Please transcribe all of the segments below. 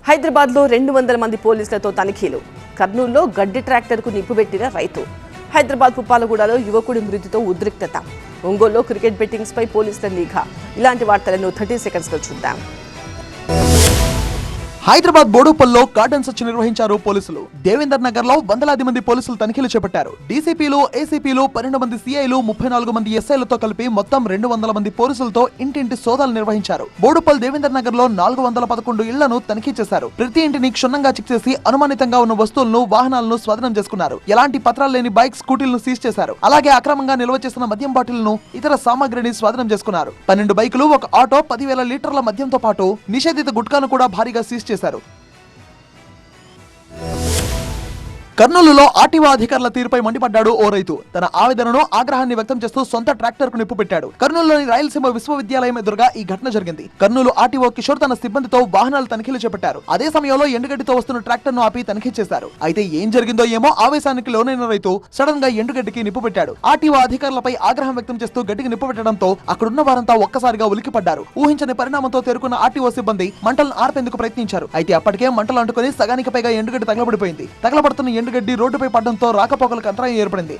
హైదరాబాద్లో 200 మంది పోలీసులతో తనిఖీలు. కర్నూలులో గడ్డి ట్రాక్టర్కు నిప్పుబెట్టిన రైతు. హైదరాబాద్ పుప్పాలగూడలో యువకుడి మృతితో ఉద్రిక్తత. ఒంగోలులో క్రికెట్ బెట్టింగ్స్పై పోలీసుల నిఘా. ఇలాంటి వార్తలను 30 సెకండ్స్లో చూద్దాం. హైదరాబాద్ బోడుపల్లో కార్డన్ సెర్చ్ నిర్వహించారు పోలీసులు. దేవేందర్ నగర్ లో వందలాది మంది పోలీసులు తనిఖీలు చేపట్టారు. డీసీపీలు, ఏసీపీలు, 12 మంది సీఐలు, 34 మంది ఎస్ఐలతో కలిపి మొత్తం 200 మంది పోలీసులతో ఇంటింటి సోదాలు నిర్వహించారు. బోడుపల్ దేవేందర్ నగర్ లో 411 ఇళ్లను తనిఖీ చేశారు. ప్రతి ఇంటిని క్షుణ్ణంగా చెక్ చేసి అనుమానితంగా ఉన్న వస్తువులను, వాహనాలను స్వాధీనం చేసుకున్నారు. ఎలాంటి పత్రాలు లేని బైక్, స్కూటీలను సీజ్ చేశారు. అలాగే అక్రమంగా నిల్వ చేసిన మద్యం బాటిల్ను, ఇతర సామాగ్రిని స్వాధీనం చేసుకున్నారు. 12 బైకులు, ఒక ఆటో, 10,000 లీటర్ల మద్యంతో పాటు నిషేధిత గుట్కాను కూడా భారీగా సీజ్ చేశారు. కర్నూలులో ఆర్టీఓ అధికారుల తీరుపై మండిపడ్డాడు ఓ రైతు. తన ఆవేదనను, ఆగ్రహాన్ని వ్యక్తం చేస్తూ సొంత ట్రాక్టర్ కు నిప్పు పెట్టాడు. కర్నూలులోని రాయలసీమ విశ్వవిద్యాలయం ఎదురుగా ఈ ఘటన జరిగింది. కర్నూలు ఆర్టీఓ కిషోర్ తన సిబ్బందితో వాహనాలు తనిఖీలు చేపట్టారు. అదే సమయంలో ఎండుగడ్డితో వస్తున్న ట్రాక్టర్ ను ఆపి తనిఖీ చేశారు. అయితే ఏం జరిగిందో ఏమో, ఆవేశానికి లోనైన రైతు సడన్ గా ఎండుగడ్డికి నిప్పు పెట్టాడు. ఆర్టీఓ అధికారులపై ఆగ్రహం వ్యక్తం చేస్తూ గడ్డికి నిప్పు పెట్టడంతో అక్కడున్న వారంతా ఒక్కసారిగా ఉలిక్కిపడ్డారు. ఊహించని పరిణామంతో తేరుకున్న ఆర్టీఓ సిబ్బంది మంటలను ఆర్పేందుకు ప్రయత్నించారు. అయితే అప్పటికే మంటలు అంటుకుని సగానికి పైగా ఎండుగడ్డి తగలబడిపోయింది. తగలబడుతున్న ఎండుగడ్డి రోడ్డుపై పడడంతో రాకపోకలకు అంతరాయం ఏర్పడింది.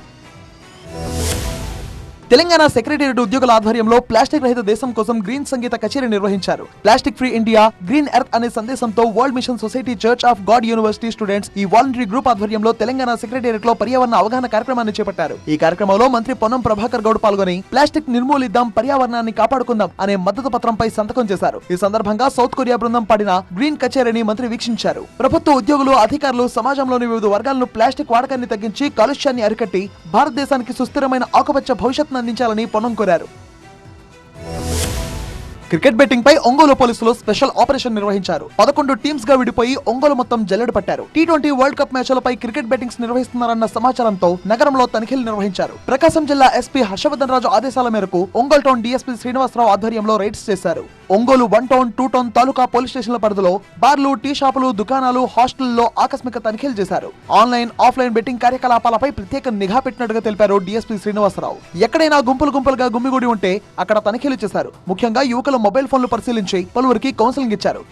తెలంగాణ సెక్రటేరియట్ ఉద్యోగుల ఆధ్వర్యంలో ప్లాస్టిక్ రహిత దేశం కోసం గ్రీన్ సంగీత కచేరీ నిర్వహించారు. Plastic free India, green earth అనే సందేశంతో world mission society church of God university students ఈ వాలంటరీ గ్రూప్ ఆధ్వర్యంలో తెలంగాణ సెక్రటేరియట్ లో పర్యావరణ అవగాహన కార్యక్రమాన్ని చేపట్టారు. ఈ కార్యక్రమంలో మంత్రి పొన్నం ప్రభాకర్ గౌడ్ పాల్గొని ప్లాస్టిక్ నిర్మూలిద్దాం, పర్యావరణాన్ని కాపాడుకుందాం అనే మద్దతు పత్రంపై సంతకం చేశారు. ఈ సందర్భంగా సౌత్ కొరియా బృందం పాడిన గ్రీన్ కచేరీని మంత్రి వీక్షించారు. ప్రభుత్వ ఉద్యోగులు, అధికారులు సమాజంలోని వివిధ వర్గాలను ప్లాస్టిక్ వాడకాన్ని తగ్గించి కాలుష్యాన్ని అరికట్టి భారతదేశానికి సుస్థిరమైన ఆకుపచ్చ భవిష్యత్తును అందించాలని పొన్నం కోరారు. క్రికెట్ బెట్టింగ్ పై ఒంగోలు పోలీసులు స్పెషల్ ఆపరేషన్ నిర్వహించారు. 11 టీమ్స్ గా విడిపోయి ఒంగోలు మొత్తం జల్లెడ పట్టారు. T20 వరల్డ్ కప్ మ్యాచ్లపై క్రికెట్ బెట్టింగ్స్ నిర్వహిస్తున్నారన్న సమాచారంతో నగరంలో తనిఖీలు నిర్వహించారు. ప్రకాశం జిల్లా ఎస్పీ హర్షవర్ధన్ రాజు ఆదేశాల మేరకు ఒంగోలు టౌన్ డీఎస్పీ శ్రీనివాసరావు ఆధ్వర్యంలో రైడ్స్ చేశారు. ఒంగోలు 1 టౌన్, 2 టౌన్ తాలూకా పోలీస్ స్టేషన్ల పరిధిలో బార్లు, టీ షాపులు, దుకాణాలు, హాస్టల్లో ఆకస్మిక తనిఖీలు చేశారు. ఆన్లైన్, ఆఫ్లైన్ బెట్టింగ్ కార్యకలాపాలపై ప్రత్యేక నిఘా పెట్టినట్టుగా తెలిపారు డీఎస్పీ శ్రీనివాసరావు. ఎక్కడైనా గుంపులుగా గుమిగూడి ఉంటే అక్కడ తనిఖీలు చేశారు. ముఖ్యంగా యువకుల మొబైల్ ఫోన్లు పరిశీలించి పలువురికి కౌన్సిలింగ్ ఇచ్చారు.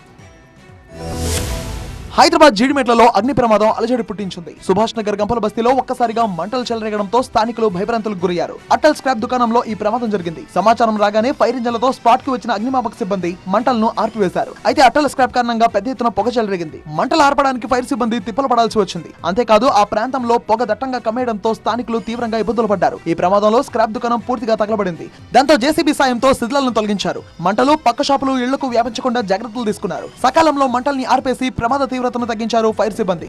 హైదరాబాద్ జీడిమెట్లలో అగ్ని ప్రమాదం అలజడి పుట్టించింది. సుభాష్ నగర్ గంపల బస్తీలో ఒక్కసారిగా మంటలు చెలరేగడంతో స్థానికులు భయభ్రాంతులకు గురయ్యారు. అటల్ స్క్రాప్ దుకాణంలో ఈ ప్రమాదం జరిగింది. సమాచారం రాగానే ఫైర్ ఇంజన్లతో స్పాట్ కి వచ్చిన అగ్నిమాపక సిబ్బంది మంటలను ఆర్పివేశారు. అయితే అటల్ స్క్రాప్ కారణంగా పెద్ద ఎత్తున పొగ చెలరేగింది. మంటలు ఆర్పడానికి ఫైర్ సిబ్బంది తిప్పలు పడాల్సి వచ్చింది. అంతేకాదు ఆ ప్రాంతంలో పొగ దట్టంగా కమ్మేయడంతో స్థానికులు తీవ్రంగా ఇబ్బందులు పడ్డారు. ఈ ప్రమాదంలో స్క్రాప్ దుకాణం పూర్తిగా తగలబడింది. దాంతో జేసీబీ సాయంతో శిథిలాలను తొలగించారు. మంటలు పక్క షాపులు, ఇళ్లకు వ్యాపించకుండా జాగ్రత్తలు తీసుకున్నారు. సకాలంలో మంటల్ని ఆర్పేసి ప్రమాద తీవ్రతను తగ్గించారు ఫైర్ సిబ్బంది.